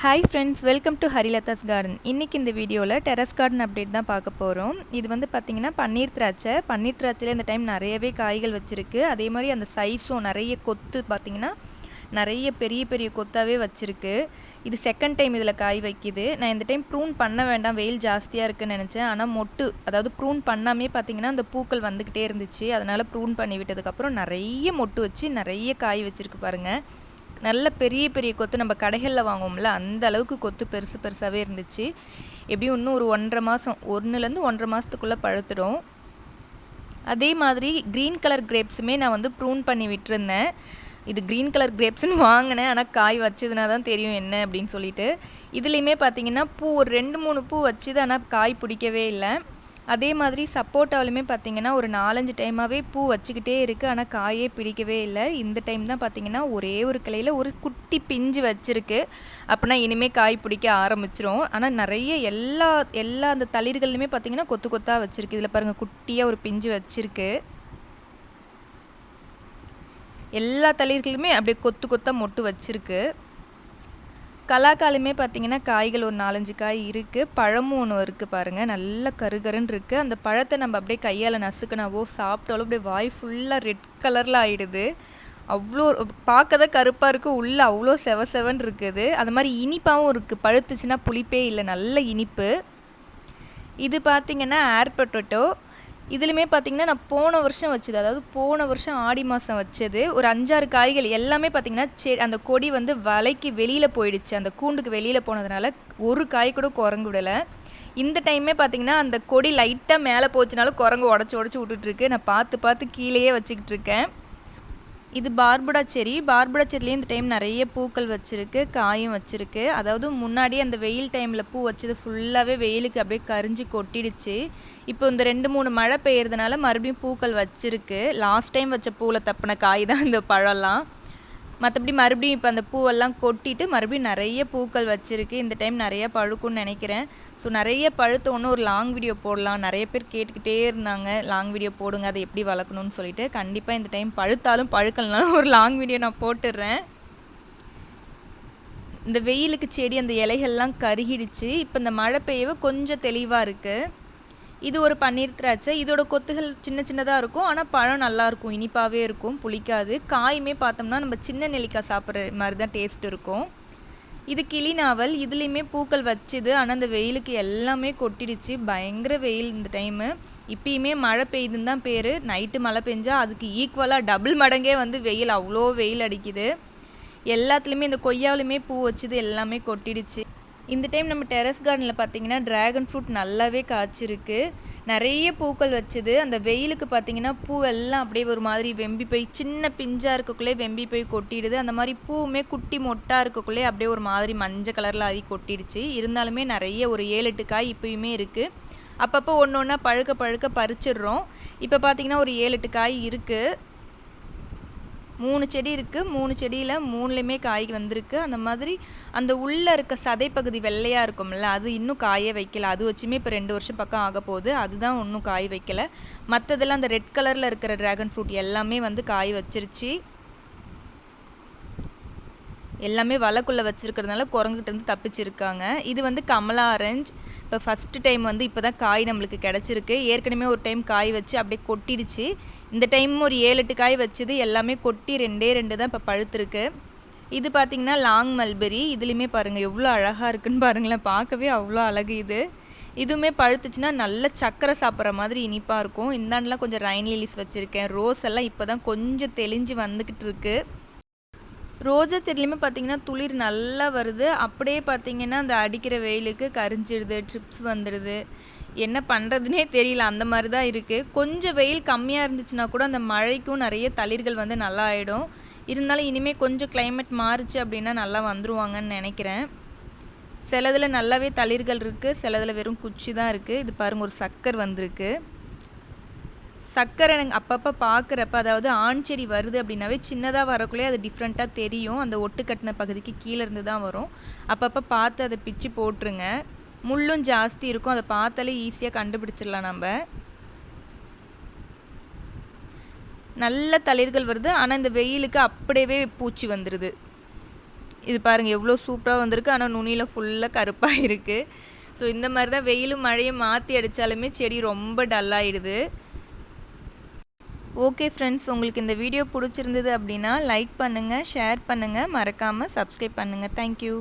Hi friends, welcome to Harilatha's garden. இன்றைக்கி இந்த வீடியோவில் டெரஸ் கார்டன் அப்டேட் தான் பார்க்க போகிறோம். இது வந்து பார்த்திங்கன்னா பன்னீர் திராட்சையில் இந்த டைம் நிறையவே காய்கள் வச்சுருக்கு. அதே மாதிரி அந்த சைஸும் நிறைய கொத்து பார்த்திங்கன்னா நிறைய பெரிய பெரிய கொத்தாகவே வச்சுருக்கு. இது செகண்ட் டைம் இதில் காய் வைக்கிது. நான் இந்த டைம் ப்ரூன் பண்ண வேண்டாம், வெயில் ஜாஸ்தியாக இருக்குதுன்னு நினச்சேன். ஆனால் மொட்டு, அதாவது ப்ரூன் பண்ணாமே பார்த்திங்கன்னா அந்த பூக்கள் வந்துக்கிட்டே இருந்துச்சு. அதனால் ப்ரூன் பண்ணி விட்டதுக்கப்புறம் நிறைய மொட்டு வச்சு நிறைய காய் வச்சுருக்கு பாருங்கள். நல்ல பெரிய பெரிய கொத்து நம்ம கடைகளில் வாங்குவோம்ல, அந்த அளவுக்கு கொத்து பெருசு பெருசாகவே இருந்துச்சு. எப்படியும் இன்னும் ஒரு 1.5 மாதம், 1லேருந்து 1.5 மாதத்துக்குள்ளே பழுத்துடும். அதே மாதிரி க்ரீன் கலர் கிரேப்ஸுமே நான் வந்து ப்ரூன் பண்ணி விட்டுருந்தேன். இது க்ரீன் கலர் கிரேப்ஸ்னு வாங்கினேன், ஆனால் காய் வச்சதுனா தான் தெரியும் என்ன அப்படின்னு சொல்லிட்டு. இதுலேயுமே பார்த்தீங்கன்னா பூ ஒரு 2-3 பூ வச்சுது, ஆனால் காய் பிடிக்கவே இல்லை. அதே மாதிரி சப்போட்டாவிலுமே பார்த்திங்கன்னா ஒரு 4-5 டைமாகவே பூ வச்சுக்கிட்டே இருக்குது, ஆனால் காயே பிடிக்கவே இல்லை. இந்த டைம் தான் பார்த்திங்கன்னா ஒரே ஒரு கிளையில் ஒரு குட்டி பிஞ்சு வச்சுருக்கு. அப்படின்னா இனிமேல் காய் பிடிக்க ஆரம்பிச்சிரும். ஆனால் நிறைய எல்லா அந்த தளிர்கள்லையுமே பார்த்திங்கன்னா கொத்து கொத்தாக வச்சுருக்கு. இதில் பாருங்கள், குட்டியாக ஒரு பிஞ்சு வச்சுருக்கு. எல்லா தளிர்களுமே அப்படியே கொத்து கொத்தாக மொட்டு வச்சுருக்கு. கலாக்காலுமே பார்த்திங்கன்னா காய்கள் ஒரு 4-5 காய் இருக்குது. பழமும் ஒன்று இருக்குது பாருங்கள், நல்ல கருகருன்னு இருக்குது. அந்த பழத்தை நம்ம அப்படியே கையால் நசுக்கினாவோ சாப்பிட்டாலும் அப்படியே வாய் ஃபுல்லாக ரெட் கலரில் ஆகிடுது. அவ்வளோ பார்க்க தான் கருப்பாக இருக்குது, உள்ளே அவ்வளோ செவன்னு இருக்குது. அது மாதிரி இனிப்பாகவும் இருக்குது. பழுத்துச்சுன்னா புளிப்பே இல்லை, நல்ல இனிப்பு. இது பார்த்திங்கன்னா ஏர் பொட்டேட்டோ. இதுலையுமே பார்த்திங்கன்னா நான் போன வருஷம் வச்சது, அதாவது போன வருஷம் ஆடி மாதம் வச்சது. ஒரு 5-6 காய்கள் எல்லாமே பார்த்திங்கன்னா அந்த கொடி வந்து வலைக்கு வெளியில் போயிடுச்சு. அந்த கூண்டுக்கு வெளியில் போனதுனால ஒரு காய் கூட குரங்கு விடலை. இந்த டைமே பார்த்திங்கன்னா அந்த கொடி லைட்டாக மேலே போச்சுனாலும் குரங்கு உடச்சி விட்டுட்டுருக்கு. நான் பார்த்து கீழேயே வச்சுக்கிட்டு இருக்கேன். இது பார்புடா செரிலேயும் இந்த டைம் நிறைய பூக்கள் வச்சுருக்கு, காயும் வச்சுருக்கு. அதாவது முன்னாடி அந்த வெயில் டைமில் பூ வச்சது ஃபுல்லாகவே வெயிலுக்கு அப்படியே கரிஞ்சு கொட்டிடுச்சு. இப்போ இந்த 2-3 மழை பெய்யறதுனால மறுபடியும் பூக்கள் வச்சுருக்கு. லாஸ்ட் டைம் வச்ச பூவில் தப்பின காய் தான் இந்த பழம்லாம். மற்றபடி மறுபடியும் இப்போ அந்த பூவெல்லாம் கொட்டிட்டு மறுபடியும் நிறைய பூக்கள் வச்சுருக்கு. இந்த டைம் நிறைய பழுக்கும்னு நினைக்கிறேன். ஸோ நிறைய பழுத்த ஒன்று ஒரு லாங் வீடியோ போடலாம். நிறைய பேர் கேட்டுக்கிட்டே இருந்தாங்க, லாங் வீடியோ போடுங்க, அதை எப்படி வளர்க்கணும்னு சொல்லிட்டு. கண்டிப்பாக இந்த டைம் பழுத்தாலும் பழுக்கலனாலும் ஒரு லாங் வீடியோ நான் போட்டுடுறேன். இந்த வெயிலுக்கு செடி அந்த இலைகள்லாம் கருகிடுச்சு. இப்போ இந்த மழை பெய்யவே கொஞ்சம் தெளிவாக இருக்குது. இது ஒரு பன்னீர் திராட்சை. இதோட கொத்துகள் சின்னதாக இருக்கும், ஆனால் பழம் நல்லாயிருக்கும், இனிப்பாகவே இருக்கும், புளிக்காது. காயுமே பார்த்தோம்னா நம்ம சின்ன நெல்லிக்காய் சாப்பிட்ற மாதிரி தான் டேஸ்ட் இருக்கும். இது கிளி நாவல். இதுலேயுமே பூக்கள் வச்சுது, ஆனால் அந்த வெயிலுக்கு எல்லாமே கொட்டிடுச்சு. பயங்கர வெயில் இந்த டைமு. இப்பயுமே மழை பெய்யுதுன்னு தான் பேர். நைட்டு மழை பெஞ்சால் அதுக்கு ஈக்குவலாக டபுள் மடங்கே வந்து வெயில், அவ்வளோ வெயில் அடிக்குது. எல்லாத்துலேயுமே இந்த கொய்யாவிலுமே பூ வச்சுது, எல்லாமே கொட்டிடுச்சு. இந்த டைம் நம்ம டெரஸ் கார்டனில் பார்த்திங்கன்னா ட்ராகன் ஃப்ரூட் நல்லாவே காய்ச்சிருக்கு. நிறைய பூக்கள் வச்சுது. அந்த வெயிலுக்கு பார்த்திங்கன்னா பூவெல்லாம் அப்படியே ஒரு மாதிரி வெம்பி போய், சின்ன பிஞ்சாக இருக்கக்குள்ளே வெம்பி போய் கொட்டிடுது. அந்த மாதிரி பூவுமே குட்டி மொட்டாக இருக்கக்குள்ளே அப்படியே ஒரு மாதிரி மஞ்சள் கலரில் ஆகி கொட்டிடுச்சு. இருந்தாலுமே நிறைய ஒரு 7-8 காய் இப்போயுமே இருக்குது. அப்பப்போ ஒன்று ஒன்றா பழுக்க பறிச்சிடுறோம். இப்போ பார்த்திங்கன்னா ஒரு 7-8 காய் இருக்குது. 3 செடி இருக்குது. 3 செடியில் 3லேயுமே காய் வந்திருக்கு. அந்த மாதிரி அந்த உள்ளே இருக்க சதைப்பகுதி வெள்ளையாக இருக்கும்ல, அது இன்னும் காயே வைக்கல. அது வச்சுமே இப்போ 2 வருஷம் பக்கம் ஆக போகுது. அதுதான் இன்னும் காய் வைக்கல. மற்றதெல்லாம் அந்த ரெட் கலரில் இருக்கிற ட்ராகன் ஃப்ரூட் எல்லாமே வந்து காய் வச்சிருச்சு. எல்லாமே வலைக்குள்ளே வச்சுருக்கிறதுனால குரங்குகிட்டேருந்து தப்பிச்சிருக்காங்க. இது வந்து கமலா ஆரஞ்சு. இப்போ ஃபஸ்ட்டு டைம் வந்து இப்போ தான் காய் நம்மளுக்கு கிடச்சிருக்கு. ஏற்கனவே ஒரு டைம் காய் வச்சு அப்படியே கொட்டிடுச்சு. இந்த டைம் ஒரு 7-8 காய் வச்சுது, எல்லாமே கொட்டி 2 தான் இப்போ பழுத்துருக்கு. இது பார்த்திங்கன்னா லாங் மல்பெரி. இதுலேயுமே பாருங்கள் எவ்வளோ அழகாக இருக்குன்னு பாருங்களேன், பார்க்கவே அவ்வளோ அழகு. இதுவுமே பழுத்துச்சுன்னா நல்ல சக்கரை சாப்பிட்ற மாதிரி இனிப்பாக இருக்கும். இந்தாண்டெலாம் கொஞ்சம் ரைன் லிலிஸ் வச்சுருக்கேன். ரோஸ் எல்லாம் இப்போ தான் கொஞ்சம் தெளிஞ்சு வந்துக்கிட்டு இருக்குது. ரோஜா செடிலையுமே பார்த்திங்கன்னா துளிர் நல்லா வருது. அப்படியே பார்த்திங்கன்னா அந்த அடிக்கிற வெயிலுக்கு கரிஞ்சிடுது, ட்ரிப்ஸ் வந்துடுது. என்ன பண்ணுறதுனே தெரியல, அந்த மாதிரி தான் இருக்குது. கொஞ்சம் வெயில் கம்மியாக இருந்துச்சுன்னா கூட அந்த மழைக்கும் நிறைய தளிர்கள் வந்து நல்லா ஆகிடும். இருந்தாலும் இனிமேல் கொஞ்சம் கிளைமேட் மாறுச்சு அப்படின்னா நல்லா வந்துருவாங்கன்னு நினைக்கிறேன். சிலதில் நல்லாவே தளிர்கள் இருக்குது, சிலதில் வெறும் குச்சி தான் இருக்குது. இது பாருங்கள், ஒரு சக்கர் வந்திருக்கு. சக்கரை எனக்கு அப்பப்போ பார்க்குறப்ப, அதாவது ஆண் செடி வருது அப்படின்னாவே சின்னதாக வரக்குள்ளே அது டிஃப்ரெண்ட்டாக தெரியும். அந்த ஒட்டு கட்டின பகுதிக்கு கீழே இருந்து தான் வரும். அப்பப்போ பார்த்து அதை பிச்சு போட்டுருங்க. முள்ளும் ஜாஸ்தி இருக்கும், அதை பார்த்தாலே ஈஸியாக கண்டுபிடிச்சிடலாம் நம்ம. நல்ல தளிர்கள் வருது, ஆனால் இந்த வெயிலுக்கு அப்படியே பூச்சி வந்துடுது. இது பாருங்கள் எவ்வளோ சூப்பராக வந்திருக்கு. ஆனால் நுனியில் ஃபுல்லாக கருப்பாக இருக்குது. ஸோ இந்த மாதிரி தான் வெயிலும் மழையும் மாற்றி அடித்தாலுமே செடி ரொம்ப டல்லாகிடுது. ஓகே ஃப்ரெண்ட்ஸ், உங்களுக்கு இந்த வீடியோ பிடிச்சிருந்தது அப்படின்னா லைக் பண்ணுங்கள், ஷேர் பண்ணுங்கள், மறக்காமல் சப்ஸ்கிரைப் பண்ணுங்கள். தேங்க்யூ.